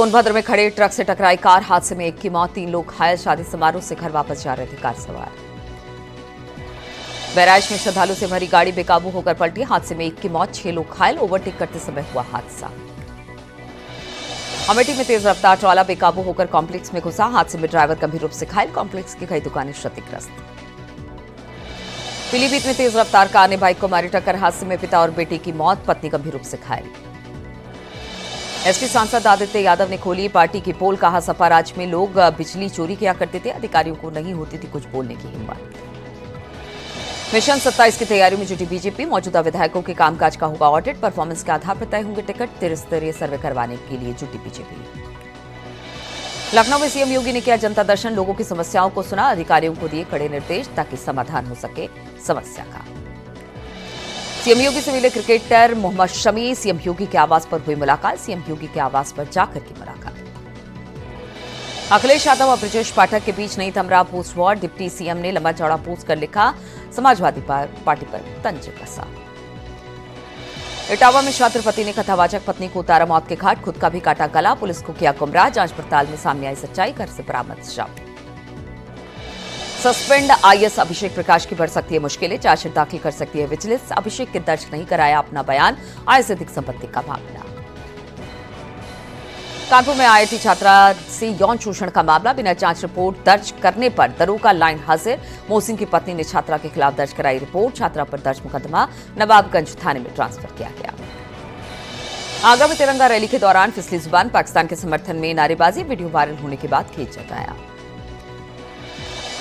सोनभद्र में खड़े ट्रक से टकराई कार, हादसे में एक की मौत, 3 लोग घायल। शादी समारोह से घर वापस जा रहे थे कार सवार। बहराइच में श्रद्धालु से भरी गाड़ी बेकाबू होकर पलटी, हादसे में एक की मौत, 6 लोग घायल। ओवरटेक करते समय हुआ हादसा। अमेठी में तेज रफ्तार ट्रॉला बेकाबू होकर कॉम्प्लेक्स में घुसा, हादसे में ड्राइवर गंभीर रूप से घायल। कॉम्प्लेक्स की कई दुकानें क्षतिग्रस्त। पीलीभीत में तेज रफ्तार कार ने बाइक को मारी टक्कर, हादसे में पिता और बेटी की मौत, पत्नी गंभीर रूप से घायल। एसपी सांसद आदित्य यादव ने खोली पार्टी की पोल, कहा सपा राज में लोग बिजली चोरी किया करते थे, अधिकारियों को नहीं होती थी कुछ बोलने की हिम्मत। मिशन 27 की तैयारियों में जुटी बीजेपी, मौजूदा विधायकों के कामकाज का होगा ऑडिट, परफॉर्मेंस के आधार पर तय होंगे टिकट। त्रिस्तरीय सर्वे करवाने के लिए जुटी बीजेपी। लखनऊ में सीएम योगी ने किया जनता दर्शन, लोगों की समस्याओं को सुना, अधिकारियों को दिए कड़े निर्देश ताकि समाधान हो सके समस्या का। सीएम योगी से मिले क्रिकेटर मोहम्मद शमी, सीएम योगी के आवास पर हुई मुलाकात, सीएम योगी के आवास पर जाकर की मुलाकात। अखिलेश यादव और ब्रजेश पाठक के बीच नहीं थम रहा पोस्ट वॉर, डिप्टी सीएम ने लंबा चौड़ा पोस्ट कर लिखा, समाजवादी पार्टी पर तंज कसा। इटावा में छात्रपति ने कथावाचक पत्नी को उतारा मौत के घाट, खुद का भी काटा गला, पुलिस को किया गुमराह, जांच पड़ताल में सामने आई सच्चाई, घर से बरामद शव। सस्पेंड आईएएस अभिषेक प्रकाश की बढ़ सकती है मुश्किलें, चार्जशीट दाखिल कर सकती है विजिलेंस, अभिषेक के दर्ज नहीं कराया अपना बयान, आय से अधिक संपत्ति का मामला। कानपुर में आईआईटी छात्रा से यौन शोषण का मामला, बिना जांच रिपोर्ट दर्ज करने पर दरोगा लाइन हाजिर, मोहसिन की पत्नी ने छात्रा के खिलाफ दर्ज कराई रिपोर्ट, छात्रा पर दर्ज मुकदमा नवाबगंज थाने में ट्रांसफर किया गया। आगरा में तिरंगा रैली के दौरान फिसली जुबान, पाकिस्तान के समर्थन में नारेबाजी, वीडियो वायरल होने के बाद खेद जताया।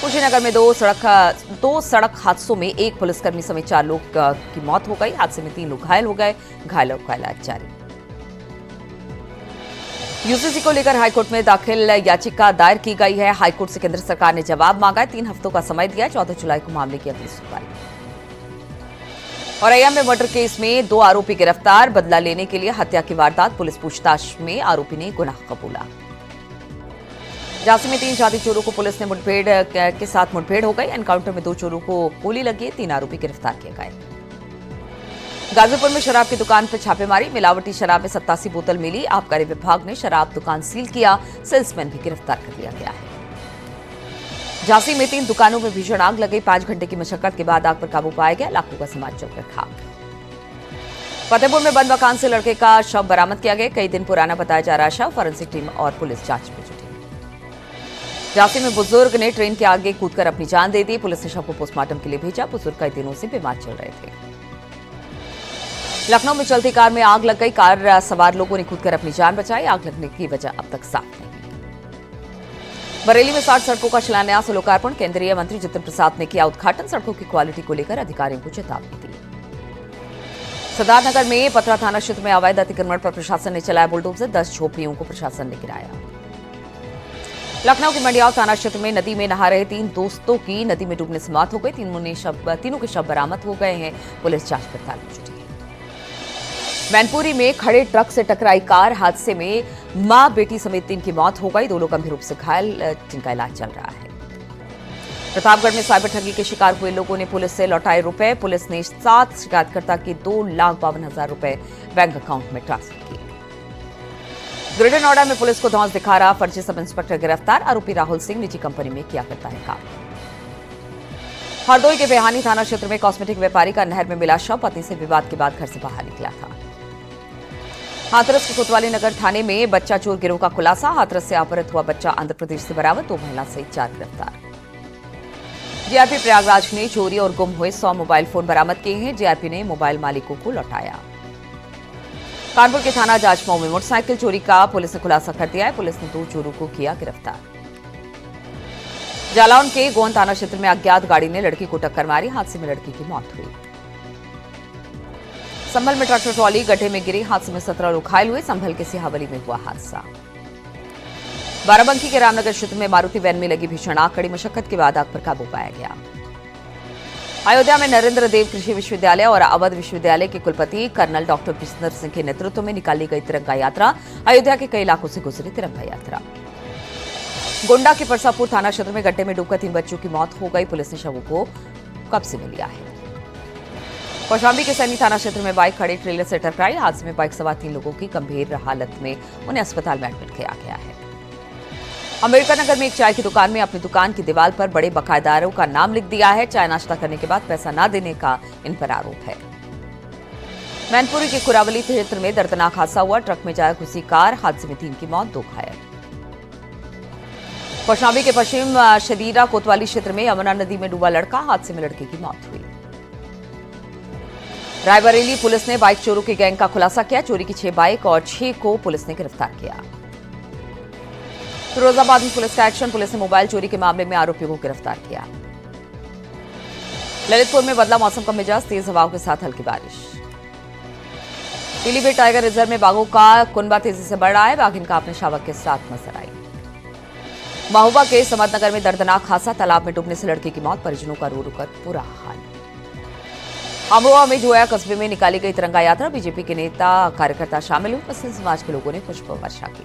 कुशीनगर में दो सड़क हादसों में एक पुलिसकर्मी समेत 4 लोग की मौत हो गई, हादसे में 3 लोग घायल हो गए, घायलों का इलाज जारी। यूसीसी को लेकर हाईकोर्ट में दाखिल याचिका दायर की गई है, हाईकोर्ट से केंद्र सरकार ने जवाब मांगा है, 3 हफ्तों का समय दिया, 14 जुलाई को मामले की अगली सुनवाई। और अय्याम में मर्डर केस में 2 आरोपी गिरफ्तार, बदला लेने के लिए हत्या की वारदात, पुलिस पूछताछ में आरोपी ने गुनाह कबूला। झांसी में 3 जाति चोरों को पुलिस ने मुठभेड़ हो गई, एनकाउंटर में 2 चोरों को गोली लगी, 3 आरोपी गिरफ्तार किए गए। गाजीपुर में शराब की दुकान पर छापेमारी, मिलावटी शराब में 87 बोतल मिली, आबकारी विभाग ने शराब दुकान सील किया, सेल्समैन भी गिरफ्तार कर लिया गया है। झांसी में 3 दुकानों में भीषण आग लगी, 5 घंटे की मशक्कत के बाद आग पर काबू पाया गया, लाखों का सामान जलकर खाक। फतेहपुर में बंद मकान से लड़के का शव बरामद किया गया, कई दिन पुराना बताया जा रहा शव, फॉरेंसिक टीम और पुलिस जांच में जुटी। झांसी में बुजुर्ग ने ट्रेन के आगे कूदकर अपनी जान दे दी, पुलिस ने शव को पोस्टमार्टम के लिए भेजा, बुजुर्ग कई दिनों से बीमार चल रहे थे। लखनऊ में चलती कार में आग लग गई, कार सवार लोगों ने कूदकर अपनी जान बचाई, आग लगने की वजह अब तक साफ नहीं। बरेली में 60 सड़कों का शिलान्यास और लोकार्पण, केंद्रीय मंत्री जितिन प्रसाद ने किया उद्घाटन, सड़कों की क्वालिटी को लेकर अधिकारियों को चेतावनी दी। सिद्धार्थनगर में पथरा थाना क्षेत्र में अवैध अतिक्रमण पर प्रशासन ने चलाया बुलडोजर, 10 झोपड़ियों को प्रशासन ने गिराया। लखनऊ के मंडियाव थाना क्षेत्र में नदी में नहा रहे 3 दोस्तों की नदी में डूबने से मौत हो गई, तीनों के शव बरामद हो गए हैं, पुलिस जांच पड़ताल में जुटी है। मैनपुरी में खड़े ट्रक से टकराई कार, हादसे में मां बेटी समेत 3 की मौत हो गई, 2 लोग गंभीर रूप से घायल, जिनका इलाज चल रहा है। प्रतापगढ़ में साइबर ठगी के शिकार हुए लोगों ने पुलिस से लौटाए रुपए, पुलिस ने 7 शिकायतकर्ता के 2,52,000 रुपए बैंक अकाउंट में ट्रांसफर किए। ग्रेटर नोएडा में पुलिस को धौंस दिखा रहा फर्जी सब इंस्पेक्टर गिरफ्तार, आरोपी राहुल सिंह निजी कंपनी में किया करता है काम। हरदोई के बेहानी थाना क्षेत्र में कॉस्मेटिक व्यापारी का नहर में मिला शव, पति से विवाद के बाद घर से बाहर निकला था। हाथरस के कोतवाली नगर थाने में बच्चा चोर गिरोह का खुलासा, हाथरस से अपहृत हुआ बच्चा आंध्र प्रदेश से बरामद, 2 महिला सहित 4 गिरफ्तार। जीआरपी प्रयागराज ने चोरी और गुम हुए 100 मोबाइल फोन बरामद किए हैं, जीआरपी ने मोबाइल मालिकों को लौटाया। कानपुर के थाना जाजमऊ में मोटरसाइकिल चोरी का पुलिस ने खुलासा कर दिया है, पुलिस ने 2 चोरों को किया गिरफ्तार। जालौन के गोंद थाना क्षेत्र में अज्ञात गाड़ी ने लड़की को टक्कर मारी, हादसे में लड़की की मौत हुई। संभल में ट्रैक्टर ट्रॉली गड्ढे में गिरी, हादसे में 17 लोग घायल हुए, संभल के सिहावली में हुआ हादसा। बाराबंकी के रामनगर क्षेत्र में मारुति वैन में लगी भीषण आग, कड़ी मशक्कत के बाद आग पर काबू पाया गया। अयोध्या में नरेंद्र देव कृषि विश्वविद्यालय और अवध विश्वविद्यालय के कुलपति कर्नल डॉक्टर बिस्तर सिंह के नेतृत्व में निकाली गई तिरंगा यात्रा, अयोध्या के कई इलाकों से गुजरी तिरंगा यात्रा। गोंडा के परसापुर थाना क्षेत्र में गड्ढे में डूबकर 3 बच्चों की मौत हो गई, पुलिस ने शवों को कब्जे में लिया है। कौशाम्बी के सैनी थाना क्षेत्र में बाइक खड़े ट्रेलर से टकराई। हादसे में बाइक सवार 3 लोगों की गंभीर हालत में उन्हें अस्पताल में एडमिट किया गया है। अम्बेडकर नगर में एक चाय की दुकान में अपनी दुकान की दीवार पर बड़े बकायेदारों का नाम लिख दिया है। चाय नाश्ता करने के बाद पैसा न देने का इन पर आरोप है। मैनपुरी के कुरावली क्षेत्र में दर्दनाक हादसा हुआ। ट्रक में जा घुसी कार, हादसे में 3 की मौत, 2 घायल। कौशाम्बी के पश्चिम शदीरा कोतवाली क्षेत्र में यमुना नदी में डूबा लड़का, हादसे में लड़के की मौत हुई। रायबरेली पुलिस ने बाइक चोरों के गैंग का खुलासा किया। चोरी की 6 बाइक और 6 को पुलिस ने गिरफ्तार किया। फिरोजाबाद में पुलिस का एक्शन। पुलिस ने मोबाइल चोरी के मामले में आरोपियों को गिरफ्तार किया। ललितपुर में बदला मौसम का मिजाज, तेज हवाओं के साथ हल्की बारिश। पीलीभीत टाइगर रिजर्व में बाघों का कुनबा तेजी से बढ़ रहा है। बाघ इनका अपने शावक के साथ नजर आई। महोबा के समतनगर में दर्दनाक हादसा, तालाब में डूबने से लड़के की मौत, परिजनों का रो रो कर बुरा हाल। अमरोहा में जोया कस्बे में निकाली गई तिरंगा यात्रा। बीजेपी के नेता कार्यकर्ता शामिल हुए। मुस्लिम समाज के लोगों ने पुष्प वर्षा की।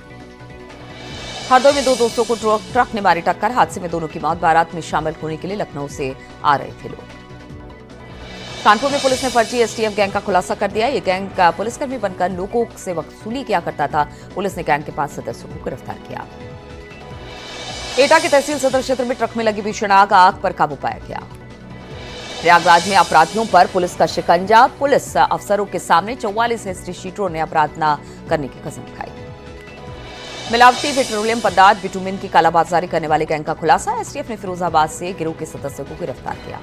हरदोई में 2 दोस्तों को ट्रक ने मारी टक्कर। हादसे में दोनों की मौत। बारात में शामिल होने के लिए लखनऊ से आ रहे थे लोग। कानपुर में पुलिस ने फर्जी एसटीएफ गैंग का खुलासा कर दिया। ये गैंग का पुलिसकर्मी बनकर लोगों से वसूली किया करता था। पुलिस ने गैंग के 5 सदस्यों को गिरफ्तार किया। एटा के तहसील सदर क्षेत्र में ट्रक में लगी भीषण आग पर काबू पाया गया। प्रयागराज में अपराधियों पर पुलिस का शिकंजा। पुलिस अफसरों के सामने 44 हिस्ट्री शीटरों ने अपराध न करने की कसम खाई। मिलावटी पेट्रोलियम पदार्थ बिटुमिन की कालाबाजारी करने वाले गैंग का खुलासा। एसटीएफ ने फिरोजाबाद से गिरोह के सदस्यों को गिरफ्तार किया।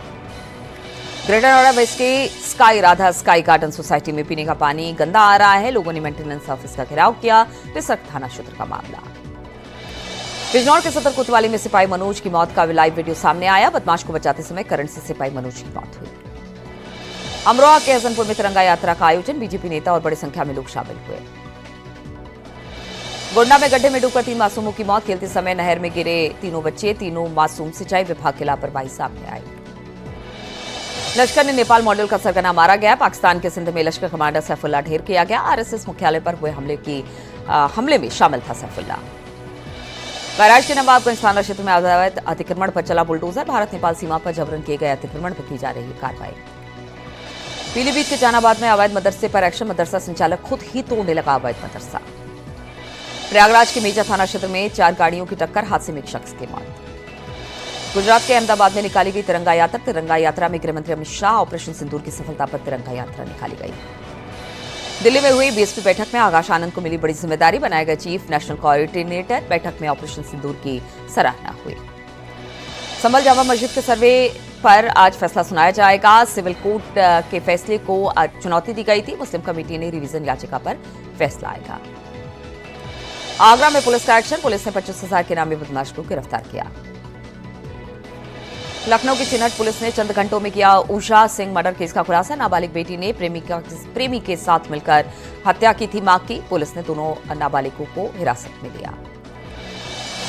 ग्रेटर नोएडा वेस्ट के sky Radha sky garden society में पीने का पानी गंदा आ रहा है। लोगों ने मेंटेनेंस ऑफिस का घेराव किया। बिसक थाना क्षेत्र का मामला। बिजनौर के सदर कोतवाली में सिपाही मनोज की मौत का लाइव वीडियो सामने आया। बदमाश को बचाते समय करंट से सिपाही मनोज की मौत हुई। अमरोहा के हसनपुर में तिरंगा यात्रा का आयोजन। बीजेपी नेता और बड़ी संख्या में लोग शामिल हुए। गोंडा में गड्ढे में डूबकर 3 मासूमों की मौत। खेलते समय नहर में गिरे 3 बच्चे, 3 मासूम। सिंचाई विभाग की लापरवाही सामने आई। लश्कर ने नेपाल मॉडल का सरगना मारा गया। पाकिस्तान के सिंध में लश्कर कमांडर सैफुल्ला ढेर किया गया। आरएसएस मुख्यालय पर हुए हमले में शामिल था सैफुल्ला। महाराष्ट्र के नवाबगंज थाना क्षेत्र में अवैध अतिक्रमण पर चला बुलडोजर। भारत नेपाल सीमा पर जबरन किए गए अतिक्रमण पर की जा रही कार्रवाई। पीलीभीत के जहानाबाद में अवैध मदरसे पर एक्शन। मदरसा संचालक खुद ही तोड़ने लगा अवैध मदरसा। प्रयागराज के मेजा थाना क्षेत्र में 4 गाड़ियों की टक्कर, हादसे में एक शख्स की मौत। गुजरात के अहमदाबाद में निकाली गई तिरंगा यात्रा। तिरंगा यात्रा में गृहमंत्री अमित शाह ऑपरेशन सिंदूर की सफलता पर तिरंगा यात्रा निकाली गई। दिल्ली में हुई बीएसपी बैठक में आकाश आनंद को मिली बड़ी जिम्मेदारी। बनाए गए चीफ नेशनल कोऑर्डिनेटर। बैठक में ऑपरेशन सिंदूर की सराहना हुई। संभल जामा मस्जिद के सर्वे पर आज फैसला सुनाया जाएगा। सिविल कोर्ट के फैसले को चुनौती दी गई थी। मुस्लिम कमेटी ने रिवीजन याचिका पर फैसला आएगा। आगरा में पुलिस का एक्शन। पुलिस ने 25,000 के नामी बदमाश को गिरफ्तार किया। लखनऊ की चिनहट पुलिस ने चंद घंटों में किया उषा सिंह मर्डर केस का खुलासा। नाबालिग बेटी ने प्रेमी के साथ मिलकर हत्या की थी मां की। पुलिस ने दोनों नाबालिगों को हिरासत में लिया।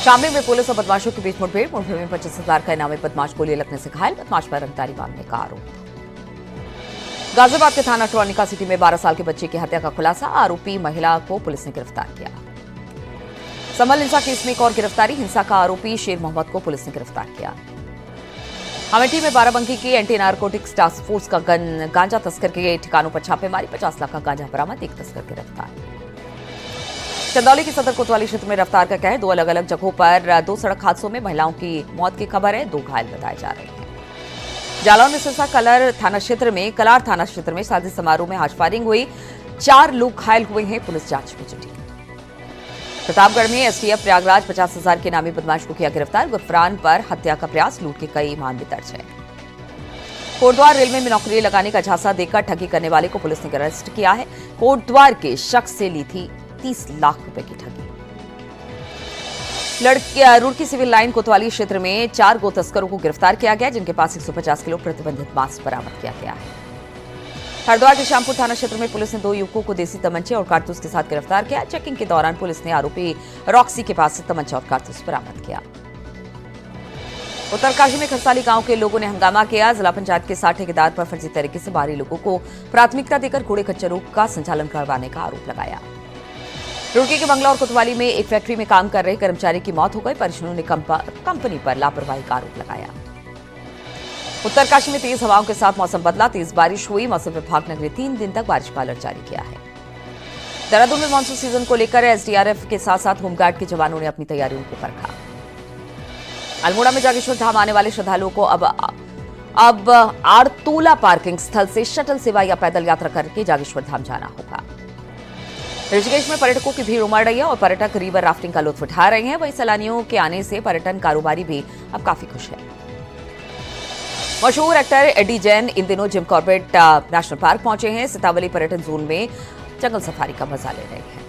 शामली में पुलिस और बदमाशों के बीच मुठभेड़ में 25,000 का इनामी बदमाश गोली लगने से घायल। बदमाश पर रंगदारी मांगने का आरोप। गाजियाबाद के थाना ट्रॉनिका सिटी में 12 साल के बच्चे की हत्या का खुलासा। आरोपी महिला को पुलिस ने गिरफ्तार किया। संभल हिंसा केस में एक और गिरफ्तारी। हिंसा का आरोपी शेर मोहम्मद को पुलिस ने गिरफ्तार किया। अमेठी में बाराबंकी की एंटी नारकोटिक्स टास्क फोर्स का गांजा तस्कर के ठिकानों पर छापेमारी। 50 लाख का गांजा बरामद, 1 तस्कर गिरफ्तार। चंदौली की सदर कोतवाली क्षेत्र में रफ्तार का कहर। 2 अलग अलग जगहों पर 2 सड़क हादसों में महिलाओं की मौत की खबर है। 2 घायल बताए जा रहे हैं। जालौन में सिरसा कलार थाना क्षेत्र में शादी समारोह में आज फायरिंग हुई। 4 लोग घायल हुए हैं। पुलिस जांच में जुटी। प्रतापगढ़ में एसटीएफ प्रयागराज 50,000 के नामी बदमाश को किया गिरफ्तार। गुफरान पर हत्या का प्रयास, लूट के कई मामले दर्ज है। कोटद्वार रेलवे में नौकरी लगाने का झांसा देकर ठगी करने वाले को पुलिस ने अरेस्ट किया है। कोटद्वार के शख्स से ली थी 30 लाख रुपए की ठगी। रुड़की सिविल लाइन कोतवाली क्षेत्र में 4 गो तस्करों को गिरफ्तार किया गया, जिनके पास 150 किलो प्रतिबंधित मांस बरामद किया गया है। हरिद्वार के श्यामपुर थाना क्षेत्र में पुलिस ने 2 युवकों को देसी तमंचे और कारतूस के साथ गिरफ्तार किया। चेकिंग के दौरान पुलिस ने आरोपी रॉक्सी के पास से तमंचा और कारतूस बरामद किया। उत्तरकाशी में खरसाली गांव के लोगों ने हंगामा किया। जिला पंचायत के 60 ठेकेदार पर फर्जी तरीके से बाहरी लोगों को प्राथमिकता देकर कूड़े कचरों का संचालन करवाने का आरोप लगाया। रुड़की के बंगला और कोतवाली में एक फैक्ट्री में काम कर रहे कर्मचारी की मौत हो गई। परिजनों ने कंपनी पर लापरवाही का आरोप लगाया। उत्तरकाशी में तेज हवाओं के साथ मौसम बदला, तेज बारिश हुई। मौसम विभाग ने अगले 3 दिन तक बारिश का अलर्ट जारी किया है। देहरादून में मानसून सीजन को लेकर एसडीआरएफ के साथ साथ होमगार्ड के जवानों ने अपनी तैयारियों को परखा। अल्मोड़ा में जागेश्वर धाम आने वाले श्रद्धालुओं को अब आरतूला पार्किंग स्थल से शटल सेवा या पैदल यात्रा करके जागेश्वर धाम जाना होगा। ऋषिकेश में पर्यटकों की भीड़ उमड़ रही है और पर्यटक रिवर राफ्टिंग का लुत्फ उठा रहे हैं। वहीं सैलानियों के आने से पर्यटन कारोबारी भी अब काफी खुश है। मशहूर एक्टर एडी जैन इन दिनों जिम कॉर्बेट नेशनल पार्क पहुंचे हैं। सितावली पर्यटन जोन में जंगल सफारी का मजा ले रहे हैं।